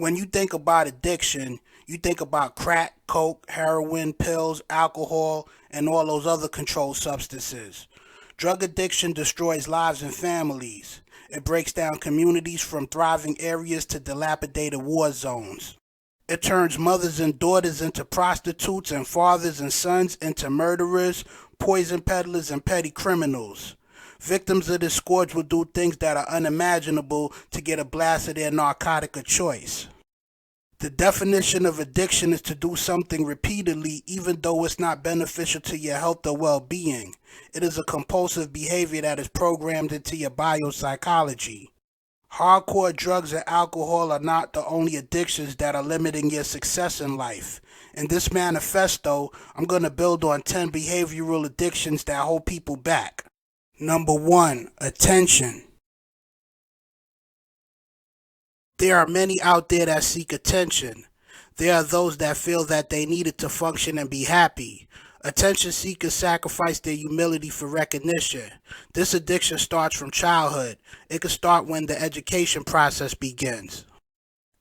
When you think about addiction, you think about crack, coke, heroin, pills, alcohol, and all those other controlled substances. Drug addiction destroys lives and families. It breaks down communities from thriving areas to dilapidated war zones. It turns mothers and daughters into prostitutes and fathers and sons into murderers, poison peddlers, and petty criminals. Victims of this scourge will do things that are unimaginable to get a blast of their narcotic of choice. The definition of addiction is to do something repeatedly even though it's not beneficial to your health or well-being. It is a compulsive behavior that is programmed into your biopsychology. Hardcore drugs and alcohol are not the only addictions that are limiting your success in life. In this manifesto, I'm going to build on 10 behavioral addictions that hold people back. Number 1, attention. There are many out there that seek attention. There are those that feel that they need it to function and be happy. Attention seekers sacrifice their humility for recognition. This addiction starts from childhood. It can start when the education process begins.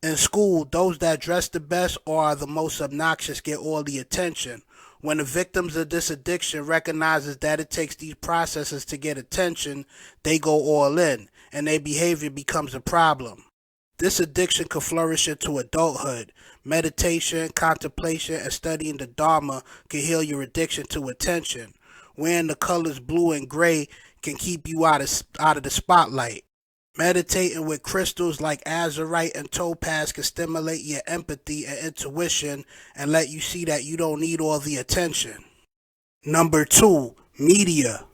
In school, those that dress the best or are the most obnoxious get all the attention. When the victims of this addiction recognizes that it takes these processes to get attention, they go all in, and their behavior becomes a problem. This addiction could flourish into adulthood. Meditation, contemplation, and studying the Dharma can heal your addiction to attention. Wearing the colors blue and gray can keep you out of the spotlight. Meditating with crystals like azurite and topaz can stimulate your empathy and intuition and let you see that you don't need all the attention. Number 2, media.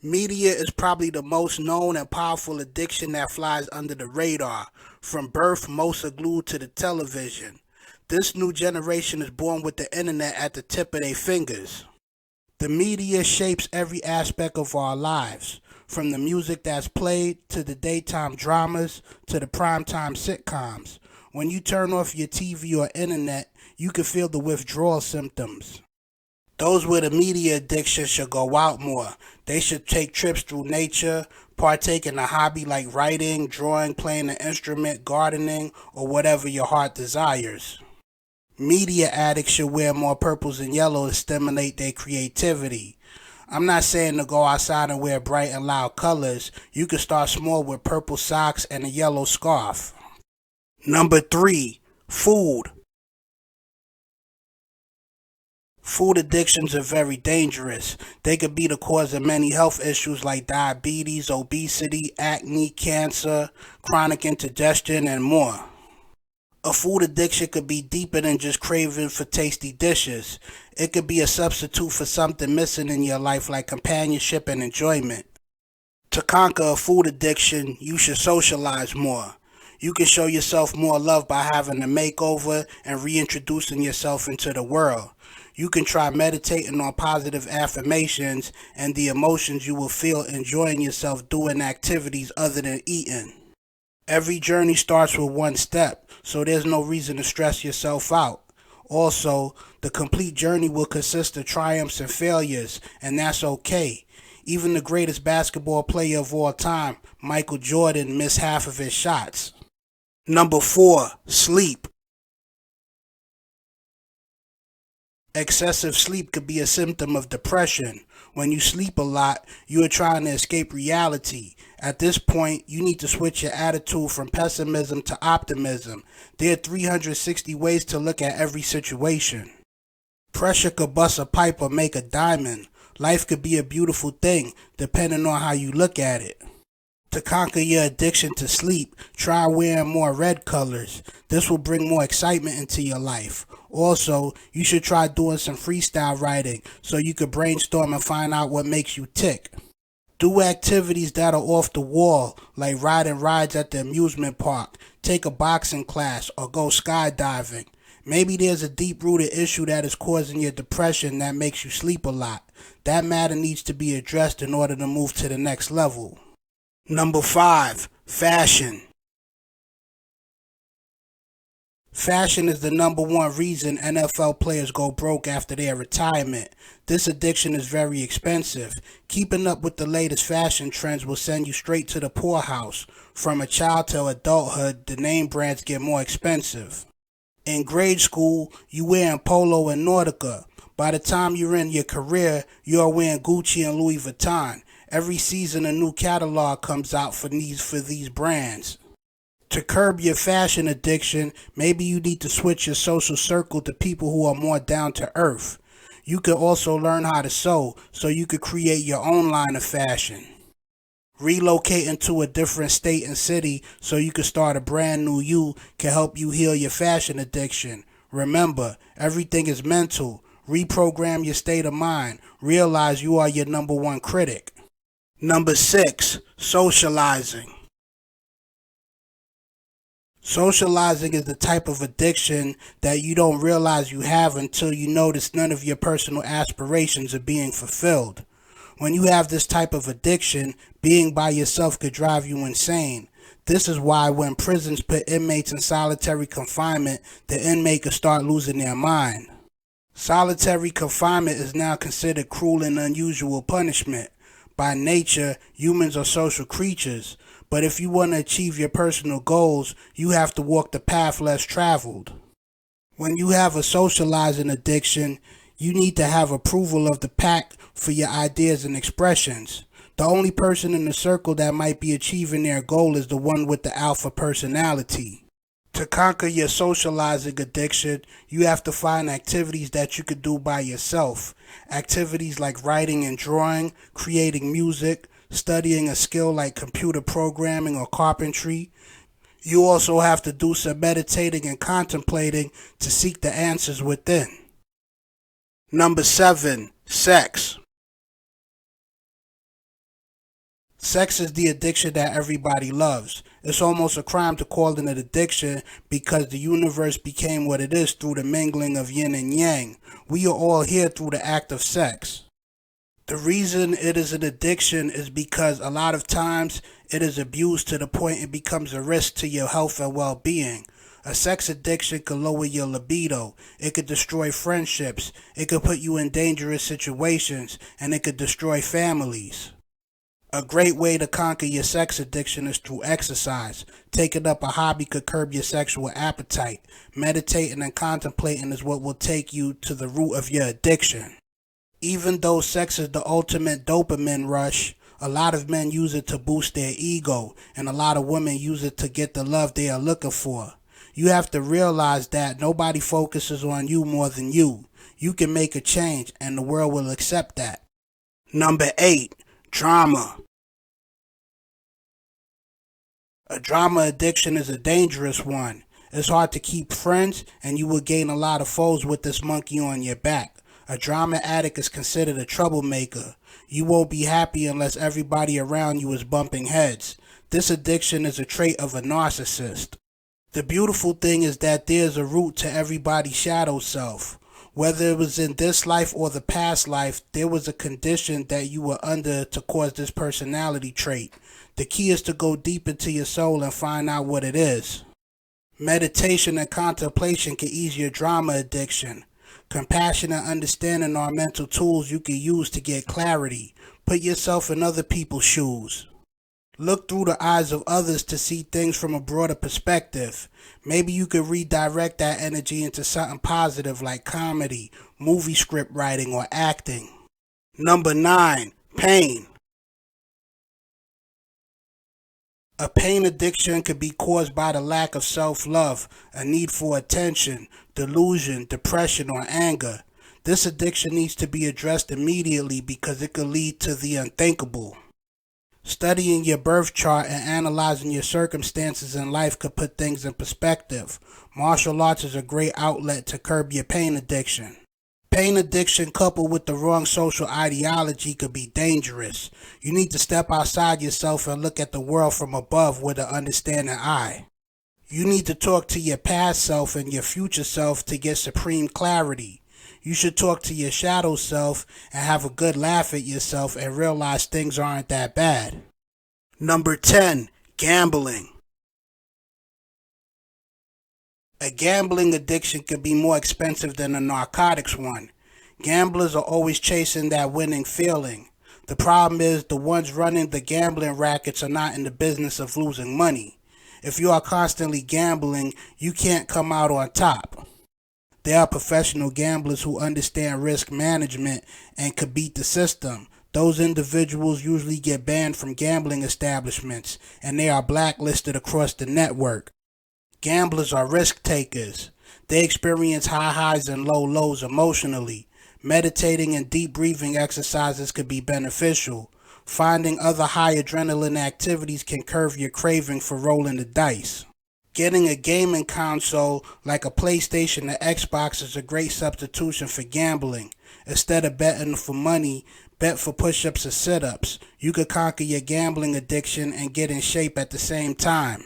Media is probably the most known and powerful addiction that flies under the radar. From birth, most are glued to the television. This new generation is born with the internet at the tip of their fingers. The media shapes every aspect of our lives, from the music that's played to the daytime dramas to the primetime sitcoms. When you turn off your TV or internet, you can feel the withdrawal symptoms. Those with a media addiction should go out more. They should take trips through nature, partake in a hobby like writing, drawing, playing an instrument, gardening, or whatever your heart desires. Media addicts should wear more purples and yellows to stimulate their creativity. I'm not saying to go outside and wear bright and loud colors. You can start small with purple socks and a yellow scarf. Number 3, food. Food addictions are very dangerous. They could be the cause of many health issues like diabetes, obesity, acne, cancer, chronic indigestion, and more. A food addiction could be deeper than just craving for tasty dishes. It could be a substitute for something missing in your life like companionship and enjoyment. To conquer a food addiction, you should socialize more. You can show yourself more love by having a makeover and reintroducing yourself into the world. You can try meditating on positive affirmations and the emotions you will feel enjoying yourself doing activities other than eating. Every journey starts with one step, so there's no reason to stress yourself out. Also, the complete journey will consist of triumphs and failures, and that's okay. Even the greatest basketball player of all time, Michael Jordan, missed half of his shots. Number 4, sleep. Excessive sleep could be a symptom of depression. When you sleep a lot, you are trying to escape reality. At this point, you need to switch your attitude from pessimism to optimism. There are 360 ways to look at every situation. Pressure could bust a pipe or make a diamond. Life could be a beautiful thing, depending on how you look at it. To conquer your addiction to sleep, try wearing more red colors. This will bring more excitement into your life. Also, you should try doing some freestyle writing so you can brainstorm and find out what makes you tick. Do activities that are off the wall, like riding rides at the amusement park, take a boxing class, or go skydiving. Maybe there's a deep-rooted issue that is causing your depression that makes you sleep a lot. That matter needs to be addressed in order to move to the next level. Number 5, fashion. Fashion is the number one reason NFL players go broke after their retirement. This addiction is very expensive. Keeping up with the latest fashion trends will send you straight to the poorhouse. From a child to adulthood, the name brands get more expensive. In grade school, you wearing Polo and Nautica. By the time you're in your career, you're wearing Gucci and Louis Vuitton. Every season a new catalog comes out for these brands. To curb your fashion addiction, maybe you need to switch your social circle to people who are more down to earth. You could also learn how to sew so you could create your own line of fashion. Relocating to a different state and city so you can start a brand new you can help you heal your fashion addiction. Remember, everything is mental. Reprogram your state of mind. Realize you are your number one critic. Number 6, socializing. Socializing is the type of addiction that you don't realize you have until you notice none of your personal aspirations are being fulfilled. When you have this type of addiction, being by yourself could drive you insane. This is why when prisons put inmates in solitary confinement, the inmate could start losing their mind. Solitary confinement is now considered cruel and unusual punishment. By nature, humans are social creatures, but if you want to achieve your personal goals, you have to walk the path less traveled. When you have a socializing addiction, you need to have approval of the pack for your ideas and expressions. The only person in the circle that might be achieving their goal is the one with the alpha personality. To conquer your socializing addiction, you have to find activities that you could do by yourself. Activities like writing and drawing, creating music, studying a skill like computer programming or carpentry. You also have to do some meditating and contemplating to seek the answers within. Number 7, sex. Sex is the addiction that everybody loves. It's almost a crime to call it an addiction because the universe became what it is through the mingling of yin and yang. We are all here through the act of sex. The reason it is an addiction is because a lot of times it is abused to the point it becomes a risk to your health and well-being. A sex addiction could lower your libido, it could destroy friendships, it could put you in dangerous situations, and it could destroy families. A great way to conquer your sex addiction is through exercise. Taking up a hobby could curb your sexual appetite. Meditating and contemplating is what will take you to the root of your addiction. Even though sex is the ultimate dopamine rush, a lot of men use it to boost their ego, and a lot of women use it to get the love they are looking for. You have to realize that nobody focuses on you more than you. You can make a change, and the world will accept that. Number 8, drama. A drama addiction is a dangerous one. It's hard to keep friends, and you will gain a lot of foes with this monkey on your back. A drama addict is considered a troublemaker. You won't be happy unless everybody around you is bumping heads. This addiction is a trait of a narcissist. The beautiful thing is that there's a root to everybody's shadow self. Whether it was in this life or the past life, there was a condition that you were under to cause this personality trait. The key is to go deep into your soul and find out what it is. Meditation and contemplation can ease your drama addiction. Compassion and understanding are mental tools you can use to get clarity. Put yourself in other people's shoes. Look through the eyes of others to see things from a broader perspective. Maybe you could redirect that energy into something positive like comedy, movie script writing, or acting. Number 9, pain. A pain addiction could be caused by the lack of self-love, a need for attention, delusion, depression, or anger. This addiction needs to be addressed immediately because it could lead to the unthinkable. Studying your birth chart and analyzing your circumstances in life could put things in perspective. Martial arts is a great outlet to curb your pain addiction. Pain addiction coupled with the wrong social ideology could be dangerous. You need to step outside yourself and look at the world from above with an understanding eye. You need to talk to your past self and your future self to get supreme clarity. You should talk to your shadow self and have a good laugh at yourself and realize things aren't that bad. Number 10, gambling. A gambling addiction could be more expensive than a narcotics one. Gamblers are always chasing that winning feeling. The problem is the ones running the gambling rackets are not in the business of losing money. If you are constantly gambling, you can't come out on top. There are professional gamblers who understand risk management and could beat the system. Those individuals usually get banned from gambling establishments and they are blacklisted across the network. Gamblers are risk takers. They experience high highs and low lows emotionally. Meditating and deep breathing exercises could be beneficial. Finding other high adrenaline activities can curb your craving for rolling the dice. Getting a gaming console like a PlayStation or Xbox is a great substitution for gambling. Instead of betting for money, bet for push-ups or sit-ups. You could conquer your gambling addiction and get in shape at the same time.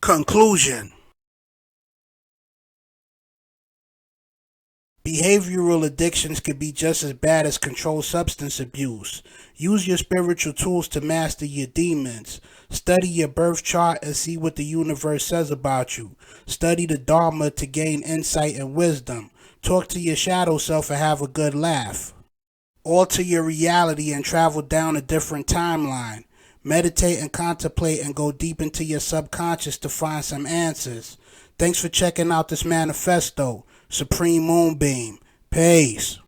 Conclusion. Behavioral addictions could be just as bad as controlled substance abuse. Use your spiritual tools to master your demons. Study your birth chart and see what the universe says about you. Study the Dharma to gain insight and wisdom. Talk to your shadow self and have a good laugh. Alter your reality and travel down a different timeline. Meditate and contemplate and go deep into your subconscious to find some answers. Thanks for checking out this manifesto. Supreme Moonbeam. Peace.